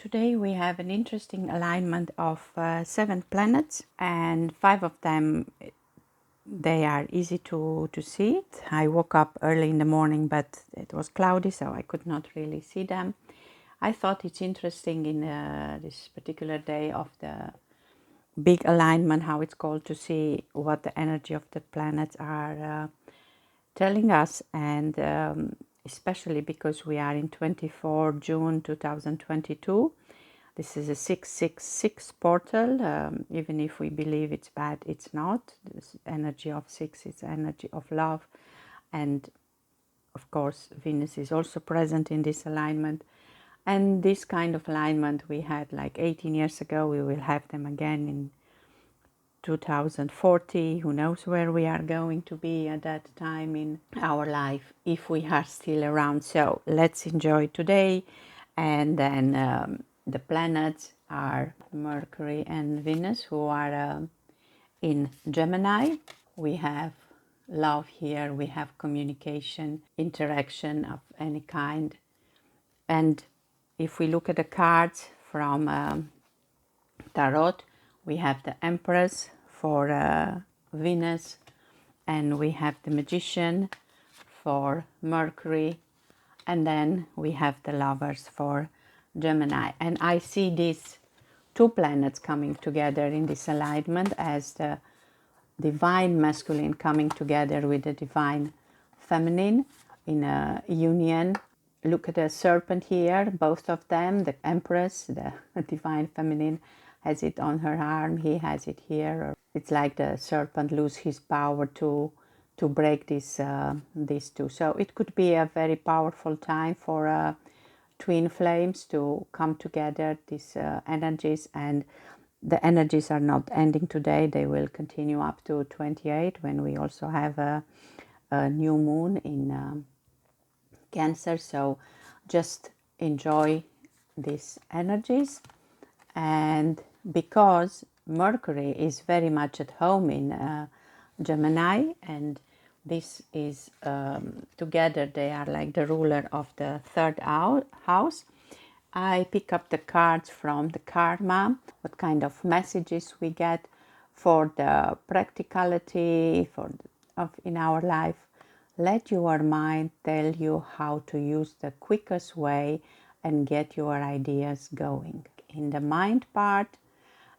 Today we have an interesting alignment of 7 planets, and 5 of them, they are easy to see. I woke up early in the morning, but it was cloudy, so I could not really see them. I thought it's interesting in this particular day of the big alignment, how it's called, to see what the energy of the planets are telling us, and especially because we are in 24 June 2022. This is a 666 portal. Even if we believe it's bad, it's not. This energy of 6 is energy of love, and of course Venus is also present in this alignment. And this kind of alignment we had like 18 years ago. We will have them again in 2040. Who knows where we are going to be at that time in our life, if we are still around. So let's enjoy today. And then the planets are Mercury and Venus, who are in Gemini. We have love here, we have communication, interaction of any kind. And if we look at the cards from Tarot, we have the Empress for Venus, and we have the Magician for Mercury, and then we have the Lovers for Gemini. And I see these 2 planets coming together in this alignment as the divine masculine coming together with the divine feminine in a union. Look at the serpent here, both of them, the Empress, the divine feminine, has it on her arm, he has it here. It's like the serpent lose his power to break these 2. So it could be a very powerful time for twin flames to come together, these energies. And the energies are not ending today. They will continue up to 28, when we also have a new moon in Cancer. So just enjoy these energies. And because Mercury is very much at home in Gemini, and this is together they are like the ruler of the 3rd house, I pick up the cards from the karma, what kind of messages we get for the practicality in our life. Let your mind tell you how to use the quickest way and get your ideas going. In the mind part,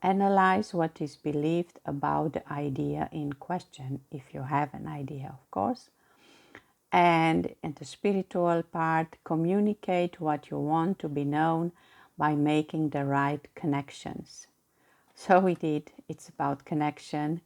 analyze what is believed about the idea in question, if you have an idea, of course. And in the spiritual part, communicate what you want to be known by making the right connections. So indeed, it's about connection.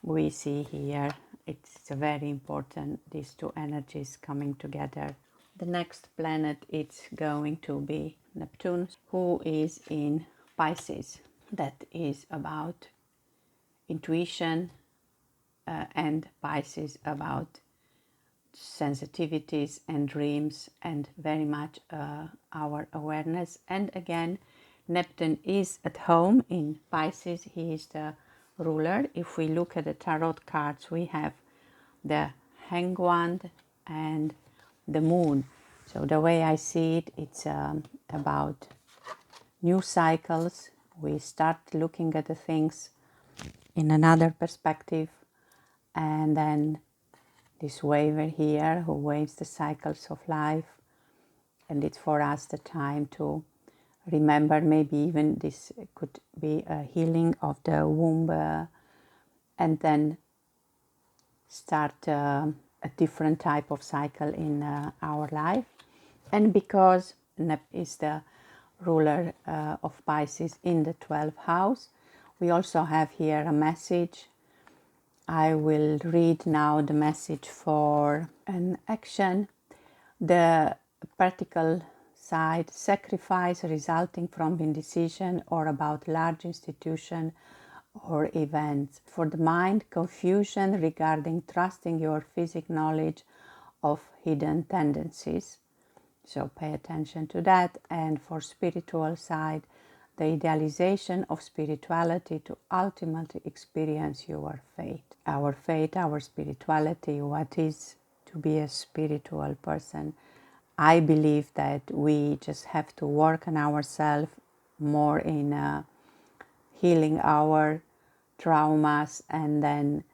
We see here it's very important, these 2 energies coming together. The next planet is going to be Neptune, who is in Pisces. That is about intuition, and Pisces about sensitivities and dreams, and very much our awareness. And again, Neptune is at home in Pisces. He is the ruler. If we look at the tarot cards, we have the Hanged Wand and the Moon. So the way I see it, it's about new cycles. We start looking at the things in another perspective, and then this waver here who waves the cycles of life, and it's for us the time to remember. Maybe even this could be a healing of the womb, and then start a different type of cycle in our life. And because Nep is the ruler of Pisces in the 12th house, we also have here a message. I will read now the message for an action. The practical side, sacrifice resulting from indecision or about large institution or events. For the mind, confusion regarding trusting your physic knowledge of hidden tendencies. So pay attention to that. And for spiritual side, the idealization of spirituality to ultimately experience your fate. Our fate, our spirituality, what is to be a spiritual person. I believe that we just have to work on ourselves more in healing our traumas, and then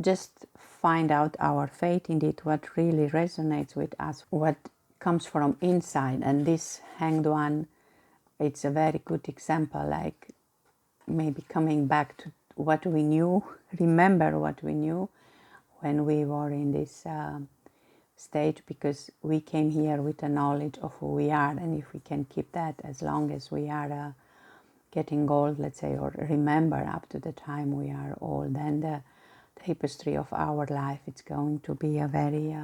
just find out our fate indeed, what really resonates with us, what comes from inside. And this Hanged One, it's a very good example, like maybe coming back to what we knew, remember what we knew when we were in this stage, because we came here with a knowledge of who we are, and if we can keep that as long as we are getting old, let's say, or remember up to the time we are old, then the tapestry of our life, it's going to be a very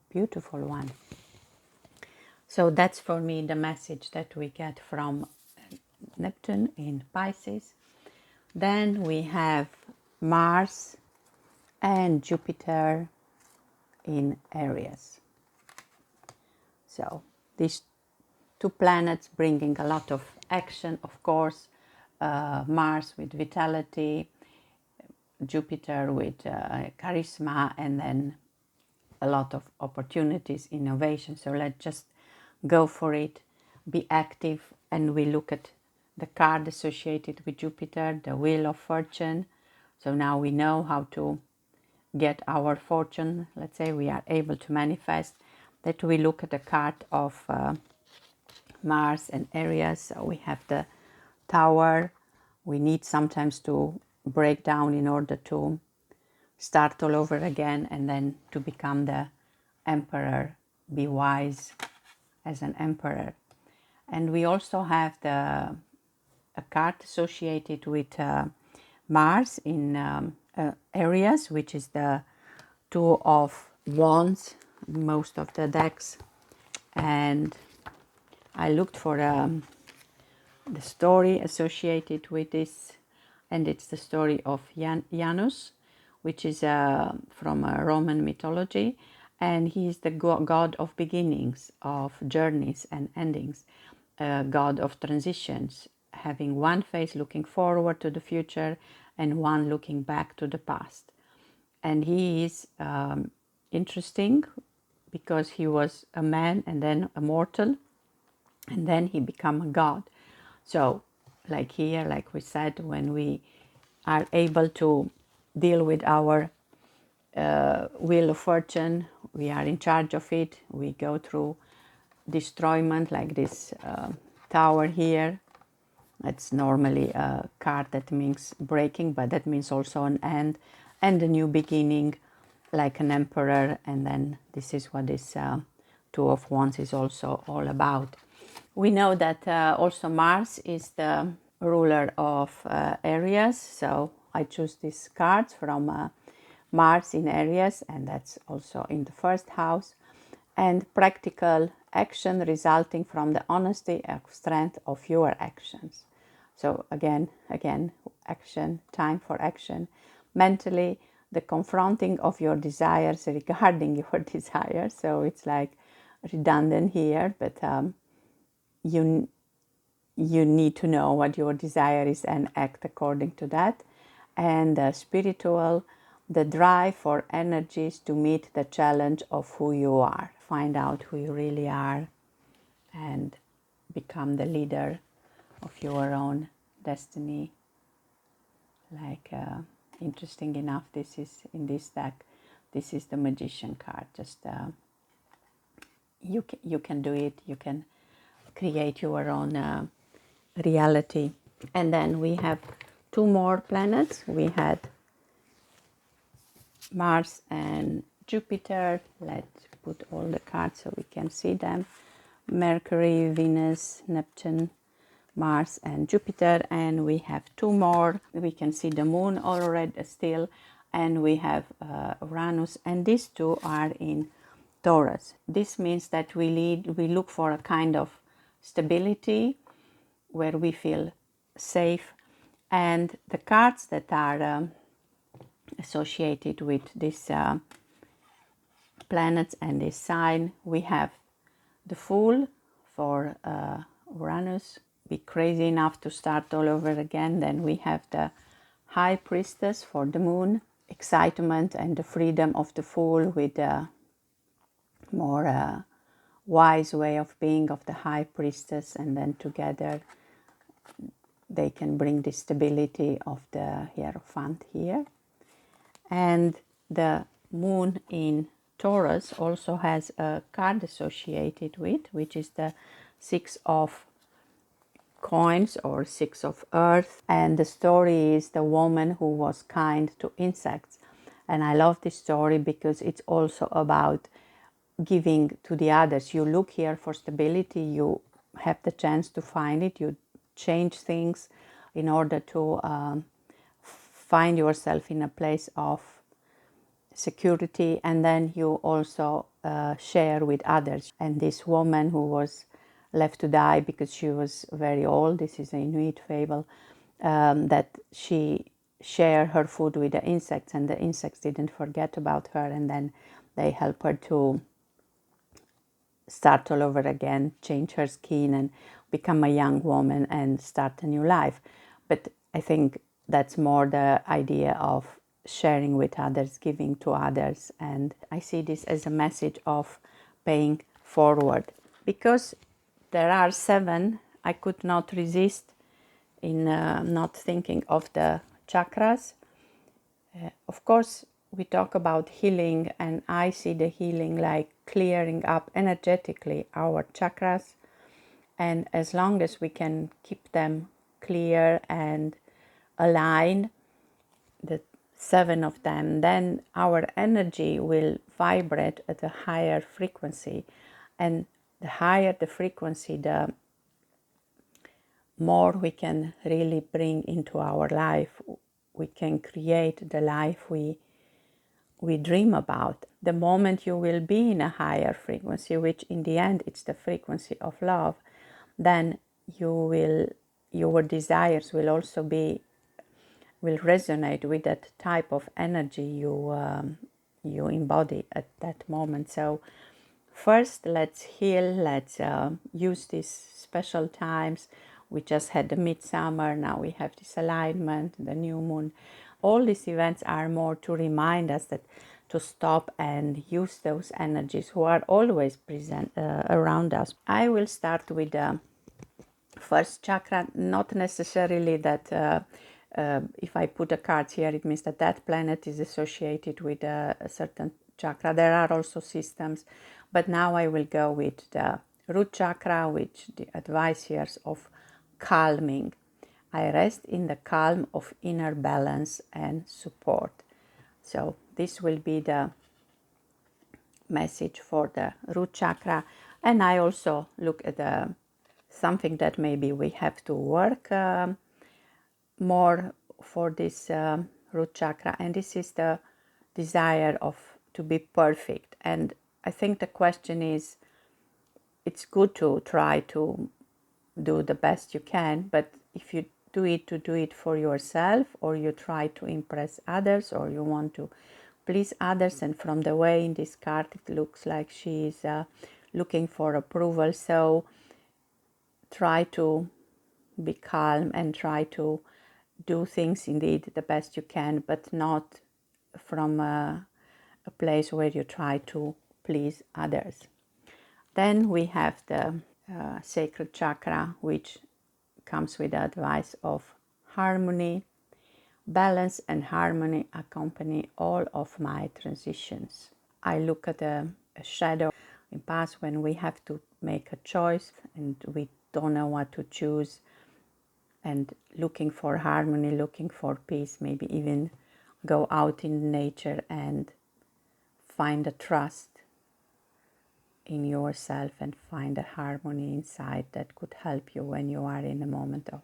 beautiful one. So that's for me the message that we get from Neptune in Pisces. Then we have Mars and Jupiter in Aries. So these two planets bringing a lot of action, of course. Mars with vitality, Jupiter with charisma, and then a lot of opportunities, innovation. So let's just go for it, be active. And we look at the card associated with Jupiter, the Wheel of Fortune. So now we know how to get our fortune. Let's say we are able to manifest. That we look at the card of Mars and Aries. So we have the Tower. We need sometimes to break down in order to start all over again, and then to become the Emperor, be wise as an Emperor. And we also have a card associated with Mars in Aries, which is the Two of Wands, most of the decks. And I looked for the story associated with this, and it's the story of Janus, which is from Roman mythology, and he is the god of beginnings, of journeys and endings, god of transitions, having one face looking forward to the future and one looking back to the past. And he is interesting because he was a man and then a mortal, and then he became a god. So like here, like we said, when we are able to deal with our Wheel of Fortune, we are in charge of it. We go through destroyment, like this Tower here. It's normally a card that means breaking, but that means also an end and a new beginning, like an Emperor. And then this is what this Two of Wands is also all about. We know that also Mars is the ruler of Aries, so I choose these cards from Mars in Aries, and that's also in the first house. And practical action resulting from the honesty and strength of your actions. So again, action, time for action. Mentally, the confronting of your desires regarding your desires. So it's like redundant here, but you need to know what your desire is and act according to that. And spiritual, the drive for energies to meet the challenge of who you are. Find out who you really are and become the leader of your own destiny. Like interesting enough, this is in this deck, this is the Magician card. Just you can do it. You can create your own reality. And then we have two more planets. We had Mars and Jupiter. Let's put all the cards so we can see them. Mercury, Venus, Neptune, Mars and Jupiter. And we have two more. We can see the moon already still, and we have Uranus, and these two are in Taurus. This means that we look for a kind of stability where we feel safe. And the cards that are associated with this planets and this sign, we have the Fool for Uranus, be crazy enough to start all over again. Then we have the High Priestess for the Moon, excitement and the freedom of the Fool with a more wise way of being of the High Priestess, and then together they can bring the stability of the Hierophant here. And the moon in Taurus also has a card associated with, which is the Six of Coins or Six of Earth. And the story is the woman who was kind to insects. And I love this story because it's also about giving to the others. You look here for stability, you have the chance to find it, you change things in order to find yourself in a place of security, and then you also share with others. And this woman who was left to die because she was very old, this is an Inuit fable, that she shared her food with the insects, and the insects didn't forget about her, and then they help her to start all over again, change her skin and become a young woman and start a new life. But I think that's more the idea of sharing with others, giving to others. And I see this as a message of paying forward. Because there are 7, I could not resist in not thinking of the chakras. Of course, we talk about healing, and I see the healing like clearing up energetically our chakras. And as long as we can keep them clear and aligned, the 7 of them, then our energy will vibrate at a higher frequency. And the higher the frequency, the more we can really bring into our life. We can create the life we dream about. The moment you will be in a higher frequency, which in the end it's the frequency of love, then your desires will also will resonate with that type of energy you embody at that moment. So first, let's heal. Let's use these special times. We just had the midsummer. Now we have this alignment, the new moon. All these events are more to remind us that to stop and use those energies who are always present around us. I will start with the first chakra. Not necessarily that if I put a card here, it means that that planet is associated with a certain chakra. There are also systems, but now I will go with the root chakra, which the advice here is of calming. I rest in the calm of inner balance and support. So this will be the message for the root chakra. And I also look at something that maybe we have to work more for this root chakra, and this is the desire of to be perfect. And I think the question is, it's good to try to do the best you can, but if you do it for yourself, or you try to impress others, or you want to please others, and from the way in this card it looks like she is looking for approval. So try to be calm and try to do things indeed the best you can, but not from a place where you try to please others. Then we have the sacred chakra, which comes with the advice of harmony. Balance and harmony accompany all of my transitions. I look at a shadow in past when we have to make a choice and we don't know what to choose, and looking for harmony, looking for peace, maybe even go out in nature and find a trust in yourself and find a harmony inside that could help you when you are in a moment of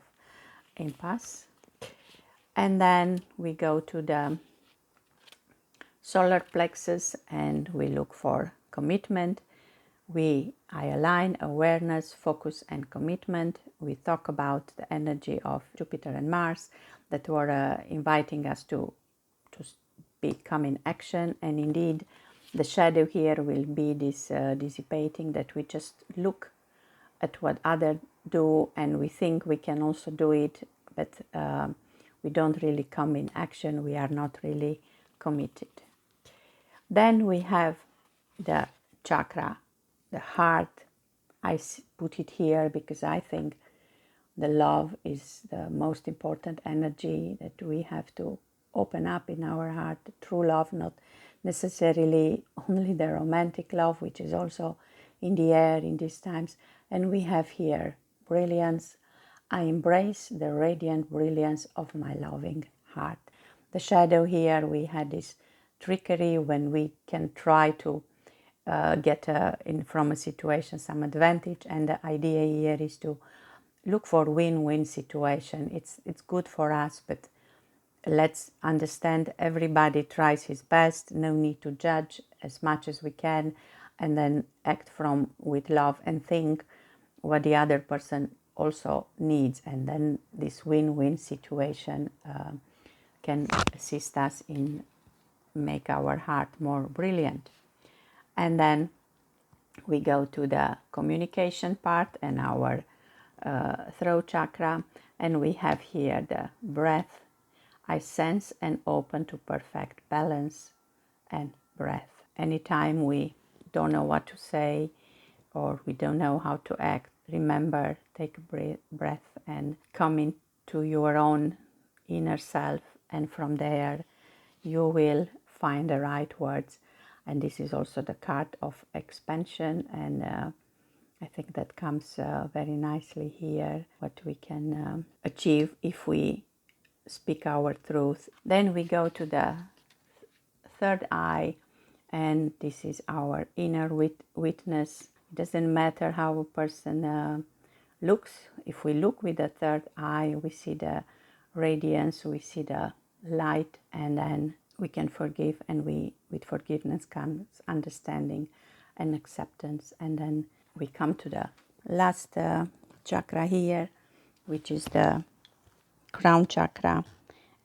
impasse. And then we go to the solar plexus and we look for commitment. I align awareness, focus, and commitment. We talk about the energy of Jupiter and Mars that were inviting us to become in action. And indeed, the shadow here will be this dissipating, that we just look at what others do and we think we can also do it, but we don't really come in action. We are not really committed. Then we have the chakra, the heart. I put it here because I think the love is the most important energy that we have to open up in our heart. True love, not necessarily only the romantic love, which is also in the air in these times. And we have here brilliance. I embrace the radiant brilliance of my loving heart. The shadow here, we had this trickery when we can try to get from a situation some advantage, and the idea here is to look for win-win situation. It's good for us, but let's understand everybody tries his best. No need to judge as much as we can, and then act from with love and think what the other person also needs, and then this win-win situation can assist us in make our heart more brilliant. And then we go to the communication part and our throat chakra, and we have here the breath. I sense and open to perfect balance and breath. Anytime we don't know what to say or we don't know how to act, remember, take a breath and come into your own inner self, and from there you will find the right words. And this is also the card of expansion, and I think that comes very nicely here, what we can achieve if we speak our truth. Then we go to the third eye, and this is our inner witness. It doesn't matter how a person looks. If we look with the third eye, we see the radiance, we see the light, and then we can forgive, and with forgiveness comes understanding and acceptance. And then we come to the last chakra here, which is the crown chakra,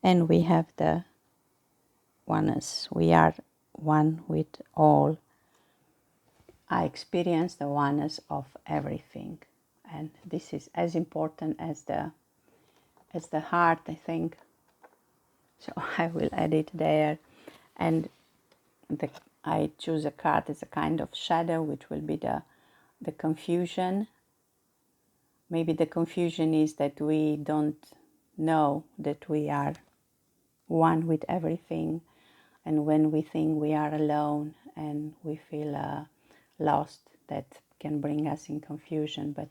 and we have the oneness. We are one with all. I experience the oneness of everything, and this is as important as the heart, I think. So I will add it there, and I choose a card as a kind of shadow, which will be the confusion. Maybe the confusion is that we don't know that we are one with everything, and when we think we are alone and we feel lost, that can bring us in confusion. But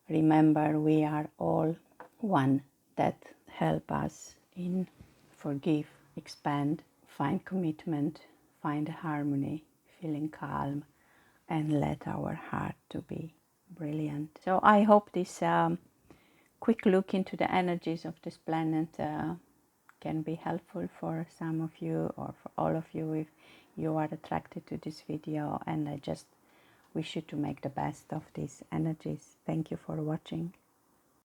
remember, we are all one. That help us in forgive, expand, find commitment, find harmony, feeling calm, and let our heart to be brilliant. So I hope this quick look into the energies of this planet can be helpful for some of you, or for all of you if you are attracted to this video. And I just wish you to make the best of these energies. Thank you for watching.